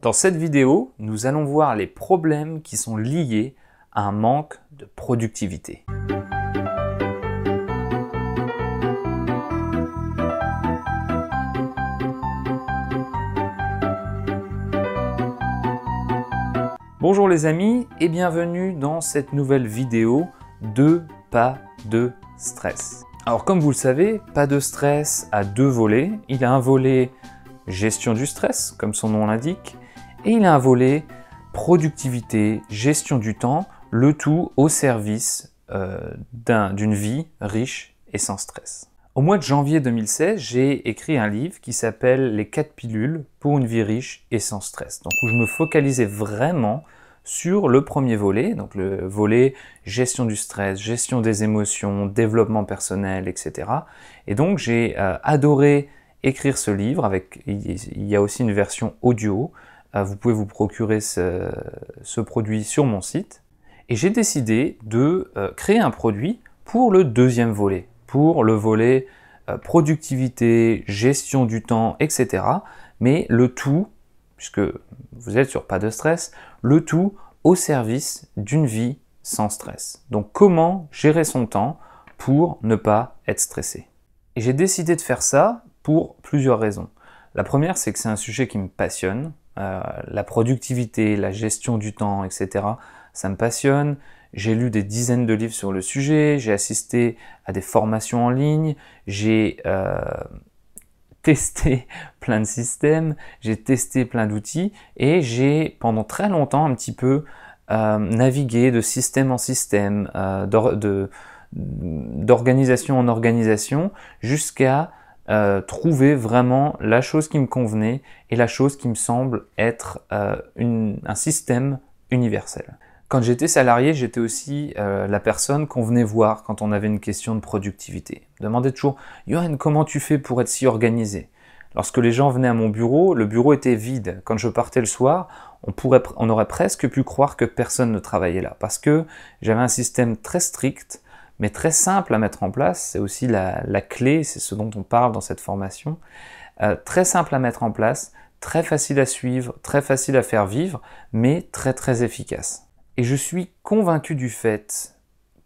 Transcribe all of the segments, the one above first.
Dans cette vidéo, nous allons voir les problèmes qui sont liés à un manque de productivité. Bonjour les amis et bienvenue dans cette nouvelle vidéo de Pas de stress. Alors comme vous le savez, Pas de stress a deux volets. Il a un volet gestion du stress, comme son nom l'indique, et il a un volet productivité, gestion du temps, le tout au service d'une vie riche et sans stress. Au mois de janvier 2016, j'ai écrit un livre qui s'appelle « Les 4 pilules pour une vie riche et sans stress ». Donc où je me focalisais vraiment sur le premier volet, donc le volet gestion du stress, gestion des émotions, développement personnel, etc. Et donc j'ai adoré écrire ce livre, il y a aussi une version audio, vous pouvez vous procurer ce produit sur mon site. Et j'ai décidé de créer un produit pour le deuxième volet, pour le volet productivité, gestion du temps, etc. Mais le tout, puisque vous êtes sur Pas de stress, le tout au service d'une vie sans stress. Donc comment gérer son temps pour ne pas être stressé. Et j'ai décidé de faire ça pour plusieurs raisons. La première, c'est que c'est un sujet qui me passionne. La productivité, la gestion du temps, etc. Ça me passionne. J'ai lu des dizaines de livres sur le sujet, j'ai assisté à des formations en ligne, j'ai testé plein de systèmes, j'ai testé plein d'outils et j'ai pendant très longtemps un petit peu navigué de système en système, d'organisation en organisation jusqu'à trouver vraiment la chose qui me convenait et la chose qui me semble être un système universel. Quand j'étais salarié, j'étais aussi la personne qu'on venait voir quand on avait une question de productivité. On me demandait toujours « Johan, comment tu fais pour être si organisé ?» Lorsque les gens venaient à mon bureau, le bureau était vide. Quand je partais le soir, on aurait presque pu croire que personne ne travaillait là parce que j'avais un système très strict mais très simple à mettre en place, c'est aussi la clé, c'est ce dont on parle dans cette formation, très simple à mettre en place, très facile à suivre, très facile à faire vivre, mais très très efficace. Et je suis convaincu du fait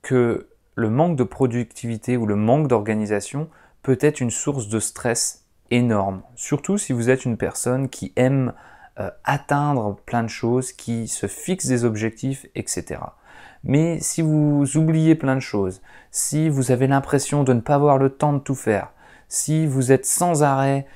que le manque de productivité ou le manque d'organisation peut être une source de stress énorme, surtout si vous êtes une personne qui aime atteindre plein de choses, qui se fixe des objectifs, etc. Mais si vous oubliez plein de choses, si vous avez l'impression de ne pas avoir le temps de tout faire, si vous êtes sans arrêt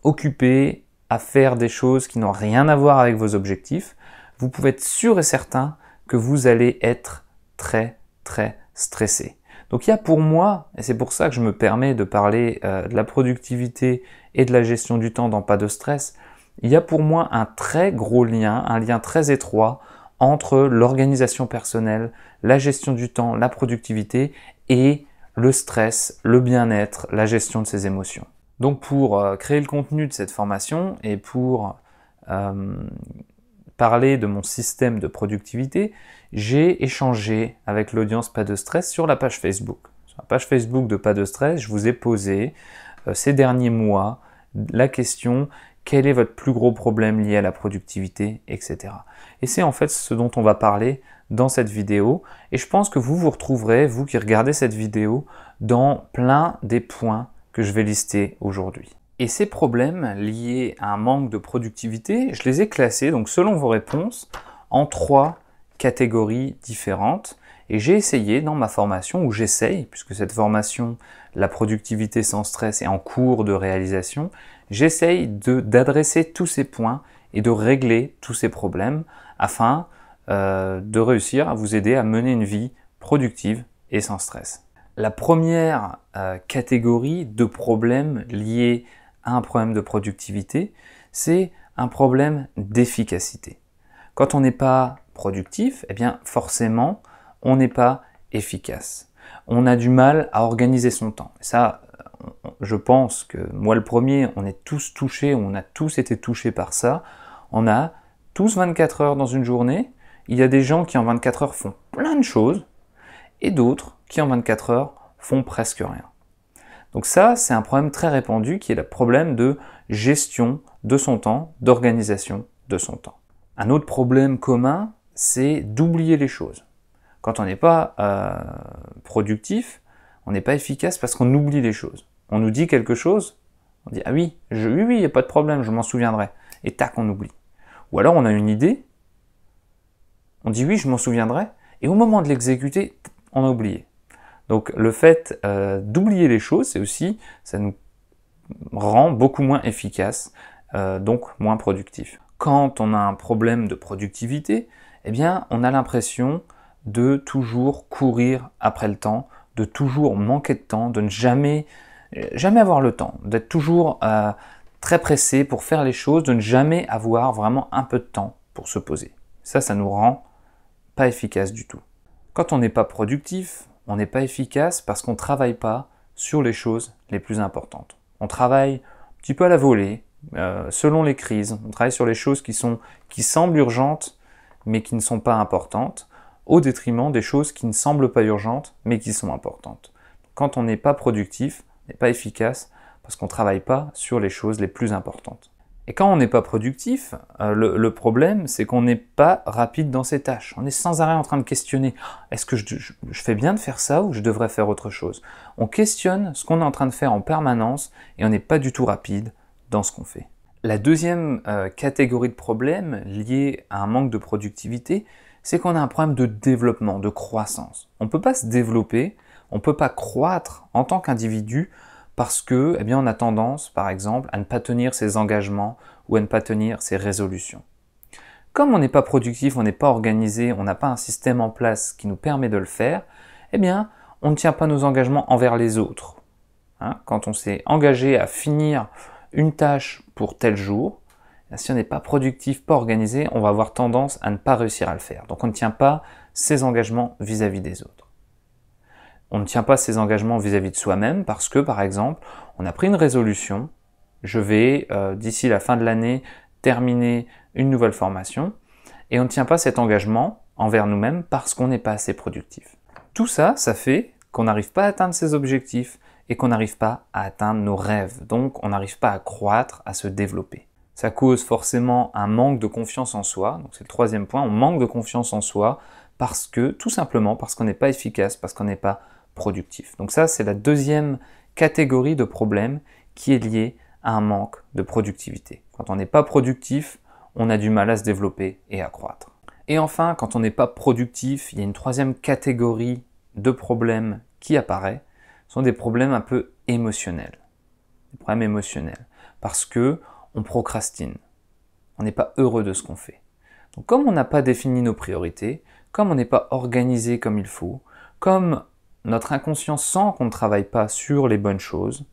occupé à faire des choses qui n'ont rien à voir avec vos objectifs, vous pouvez être sûr et certain que vous allez être très très stressé. Donc il y a pour moi, et c'est pour ça que je me permets de parler de la productivité et de la gestion du temps dans Pas de stress, il y a pour moi un très gros lien, un lien très étroit entre l'organisation personnelle, la gestion du temps, la productivité et le stress, le bien-être, la gestion de ses émotions. Donc pour créer le contenu de cette formation et pour parler de mon système de productivité, j'ai échangé avec l'audience Pas de stress sur la page Facebook. Sur la page Facebook de Pas de stress, je vous ai posé ces derniers mois la question « Quel est votre plus gros problème lié à la productivité ?» etc. Et c'est en fait ce dont on va parler dans cette vidéo. Et je pense que vous vous retrouverez, vous qui regardez cette vidéo, dans plein des points que je vais lister aujourd'hui. Et ces problèmes liés à un manque de productivité, je les ai classés, donc selon vos réponses, en 3 catégories différentes. Et j'ai essayé dans ma formation, ou j'essaye, puisque cette formation, la productivité sans stress est en cours de réalisation, j'essaye d'adresser tous ces points et de régler tous ces problèmes afin de réussir à vous aider à mener une vie productive et sans stress. La première catégorie de problèmes liés à un problème de productivité, c'est un problème d'efficacité. Quand on n'est pas productif, eh bien forcément, on n'est pas efficace. On a du mal à organiser son temps. Ça, je pense que moi le premier, on est tous touchés, on a tous été touchés par ça. On a tous 24 heures dans une journée. Il y a des gens qui en 24 heures font plein de choses et d'autres qui en 24 heures font presque rien. Donc ça, c'est un problème très répandu qui est le problème de gestion de son temps, d'organisation de son temps. Un autre problème commun, c'est d'oublier les choses. Quand on n'est pas productif, on n'est pas efficace parce qu'on oublie les choses. On nous dit quelque chose, on dit « Ah oui, oui, il n'y a pas de problème, je m'en souviendrai. » Et tac, on oublie. Ou alors on a une idée, on dit « Oui, je m'en souviendrai. » Et au moment de l'exécuter, on a oublié. Donc le fait d'oublier les choses, c'est aussi, ça nous rend beaucoup moins efficace, donc moins productif. Quand on a un problème de productivité, eh bien, on a l'impression de toujours courir après le temps, de toujours manquer de temps, de ne jamais avoir le temps, d'être toujours très pressé pour faire les choses, de ne jamais avoir vraiment un peu de temps pour se poser. Ça nous rend pas efficace du tout. Quand on n'est pas productif, on n'est pas efficace parce qu'on ne travaille pas sur les choses les plus importantes. On travaille un petit peu à la volée, selon les crises. On travaille sur les choses qui semblent urgentes, mais qui ne sont pas importantes, au détriment des choses qui ne semblent pas urgentes, mais qui sont importantes. Quand on n'est pas productif, on n'est pas efficace, parce qu'on ne travaille pas sur les choses les plus importantes. Et quand on n'est pas productif, le problème, c'est qu'on n'est pas rapide dans ses tâches. On est sans arrêt en train de questionner « Est-ce que je fais bien de faire ça ou je devrais faire autre chose ?» On questionne ce qu'on est en train de faire en permanence et on n'est pas du tout rapide dans ce qu'on fait. La deuxième catégorie de problèmes liés à un manque de productivité, c'est qu'on a un problème de développement, de croissance. On ne peut pas se développer, on ne peut pas croître en tant qu'individu parce que, eh bien, on a tendance, par exemple, à ne pas tenir ses engagements ou à ne pas tenir ses résolutions. Comme on n'est pas productif, on n'est pas organisé, on n'a pas un système en place qui nous permet de le faire, eh bien, on ne tient pas nos engagements envers les autres. Quand on s'est engagé à finir une tâche pour tel jour, si on n'est pas productif, pas organisé, on va avoir tendance à ne pas réussir à le faire. Donc on ne tient pas ses engagements vis-à-vis des autres. On ne tient pas ses engagements vis-à-vis de soi-même parce que, par exemple, on a pris une résolution, je vais, d'ici la fin de l'année, terminer une nouvelle formation, et on ne tient pas cet engagement envers nous-mêmes parce qu'on n'est pas assez productif. Tout ça, ça fait qu'on n'arrive pas à atteindre ses objectifs et qu'on n'arrive pas à atteindre nos rêves. Donc, on n'arrive pas à croître, à se développer. Ça cause forcément un manque de confiance en soi. Donc, c'est le troisième point. On manque de confiance en soi parce que, tout simplement, parce qu'on n'est pas efficace, parce qu'on n'est pas productif. Donc ça, c'est la deuxième catégorie de problème qui est liée à un manque de productivité. Quand on n'est pas productif, on a du mal à se développer et à croître. Et enfin, quand on n'est pas productif, il y a une troisième catégorie de problèmes qui apparaît. Ce sont des problèmes un peu émotionnels. Des problèmes émotionnels. Parce que on procrastine. On n'est pas heureux de ce qu'on fait. Donc comme on n'a pas défini nos priorités, comme on n'est pas organisé comme il faut, comme notre inconscient sent qu'on ne travaille pas sur les bonnes choses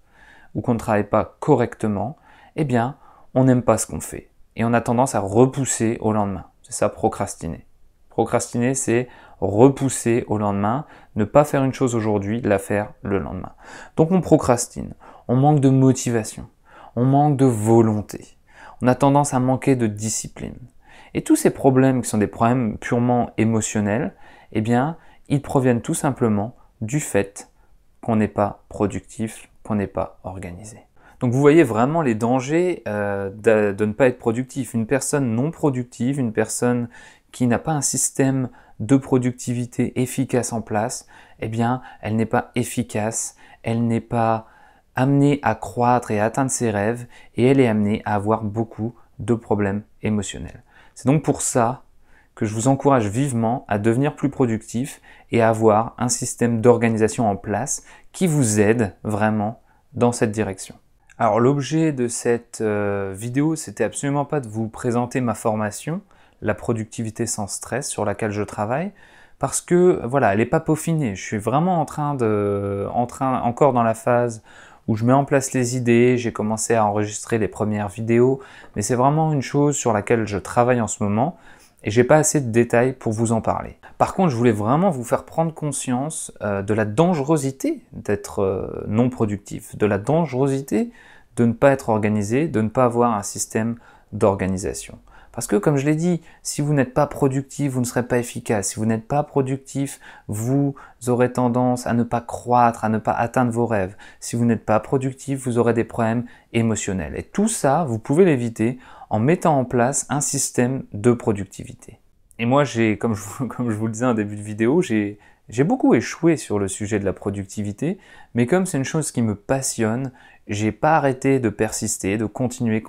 ou qu'on ne travaille pas correctement, eh bien, on n'aime pas ce qu'on fait. Et on a tendance à repousser au lendemain. C'est ça, procrastiner. Procrastiner, c'est repousser au lendemain, ne pas faire une chose aujourd'hui, la faire le lendemain. Donc on procrastine, on manque de motivation, on manque de volonté, on a tendance à manquer de discipline. Et tous ces problèmes qui sont des problèmes purement émotionnels, eh bien, ils proviennent tout simplement du fait qu'on n'est pas productif, qu'on n'est pas organisé. Donc vous voyez vraiment les dangers de ne pas être productif. Une personne non productive, une personne qui n'a pas un système de productivité efficace en place, eh bien, elle n'est pas efficace, elle n'est pas amenée à croître et à atteindre ses rêves, et elle est amenée à avoir beaucoup de problèmes émotionnels. C'est donc pour ça que je vous encourage vivement à devenir plus productif et à avoir un système d'organisation en place qui vous aide vraiment dans cette direction. Alors l'objet de cette vidéo, c'était absolument pas de vous présenter ma formation, la productivité sans stress, sur laquelle je travaille, parce que voilà, elle n'est pas peaufinée. Je suis vraiment encore dans la phase où je mets en place les idées, j'ai commencé à enregistrer les premières vidéos, mais c'est vraiment une chose sur laquelle je travaille en ce moment, et j'ai pas assez de détails pour vous en parler. Par contre, je voulais vraiment vous faire prendre conscience de la dangerosité d'être non productif, de la dangerosité de ne pas être organisé, de ne pas avoir un système d'organisation. Parce que, comme je l'ai dit, si vous n'êtes pas productif, vous ne serez pas efficace. Si vous n'êtes pas productif, vous aurez tendance à ne pas croître, à ne pas atteindre vos rêves. Si vous n'êtes pas productif, vous aurez des problèmes émotionnels. Et tout ça, vous pouvez l'éviter en mettant en place un système de productivité. Et moi, comme je vous le disais en début de vidéo, j'ai beaucoup échoué sur le sujet de la productivité, mais comme c'est une chose qui me passionne, j'ai pas arrêté de persister, de continuer.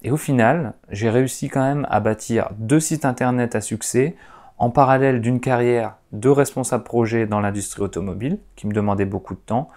Et au final, j'ai réussi quand même à bâtir 2 sites internet à succès, en parallèle d'une carrière de responsable projet dans l'industrie automobile, qui me demandait beaucoup de temps,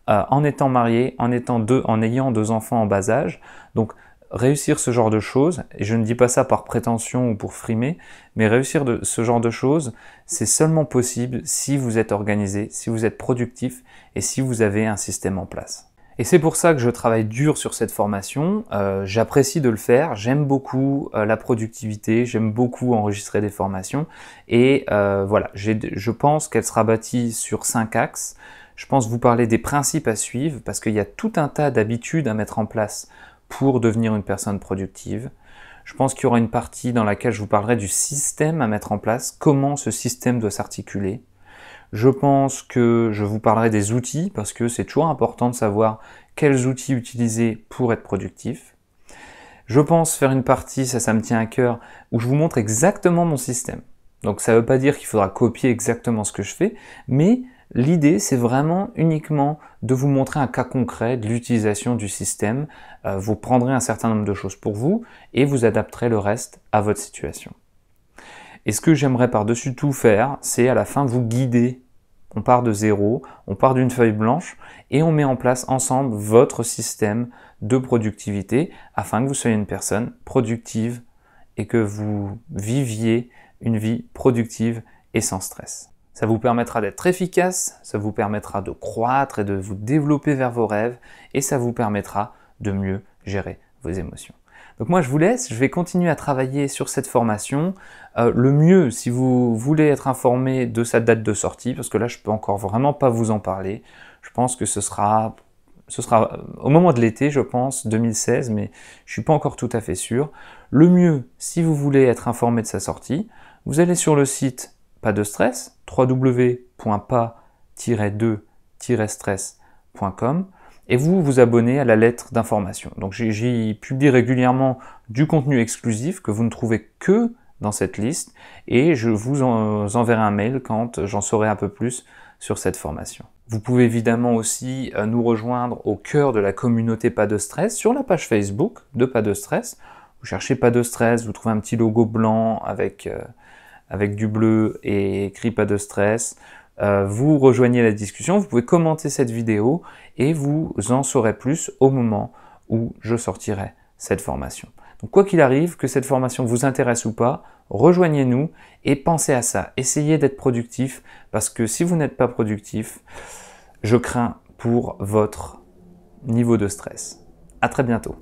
en étant marié, en ayant 2 enfants en bas âge. Donc, réussir ce genre de choses, et je ne dis pas ça par prétention ou pour frimer, mais réussir ce genre de choses, c'est seulement possible si vous êtes organisé, si vous êtes productif et si vous avez un système en place. Et c'est pour ça que je travaille dur sur cette formation, j'apprécie de le faire, j'aime beaucoup la productivité, j'aime beaucoup enregistrer des formations, et voilà, je pense qu'elle sera bâtie sur 5 axes. Je pense vous parler des principes à suivre, parce qu'il y a tout un tas d'habitudes à mettre en place pour devenir une personne productive. Je pense qu'il y aura une partie dans laquelle je vous parlerai du système à mettre en place, comment ce système doit s'articuler. Je pense que je vous parlerai des outils, parce que c'est toujours important de savoir quels outils utiliser pour être productif. Je pense faire une partie, ça me tient à cœur, où je vous montre exactement mon système. Donc ça ne veut pas dire qu'il faudra copier exactement ce que je fais, mais l'idée, c'est vraiment uniquement de vous montrer un cas concret de l'utilisation du système. Vous prendrez un certain nombre de choses pour vous et vous adapterez le reste à votre situation. Et ce que j'aimerais par-dessus tout faire, c'est à la fin vous guider. On part de zéro, on part d'une feuille blanche et on met en place ensemble votre système de productivité afin que vous soyez une personne productive et que vous viviez une vie productive et sans stress. Ça vous permettra d'être efficace, ça vous permettra de croître et de vous développer vers vos rêves et ça vous permettra de mieux gérer vos émotions. Donc moi je vous laisse, je vais continuer à travailler sur cette formation. Le mieux, si vous voulez être informé de sa date de sortie, parce que là je peux encore vraiment pas vous en parler, je pense que ce sera au moment de l'été, je pense, 2016, mais je suis pas encore tout à fait sûr. Le mieux, si vous voulez être informé de sa sortie, vous allez sur le site Pas de stress, www.pas-2-stress.com, et vous vous abonnez à la lettre d'information. Donc j'y publie régulièrement du contenu exclusif que vous ne trouvez que dans cette liste, et je vous enverrai un mail quand j'en saurai un peu plus sur cette formation. Vous pouvez évidemment aussi nous rejoindre au cœur de la communauté Pas de stress sur la page Facebook de Pas de stress. Vous cherchez Pas de stress, vous trouvez un petit logo blanc avec du bleu et écrit Pas de stress. Vous rejoignez la discussion, vous pouvez commenter cette vidéo et vous en saurez plus au moment où je sortirai cette formation. Donc quoi qu'il arrive, que cette formation vous intéresse ou pas, rejoignez-nous et pensez à ça. Essayez d'être productif parce que si vous n'êtes pas productif, je crains pour votre niveau de stress. À très bientôt.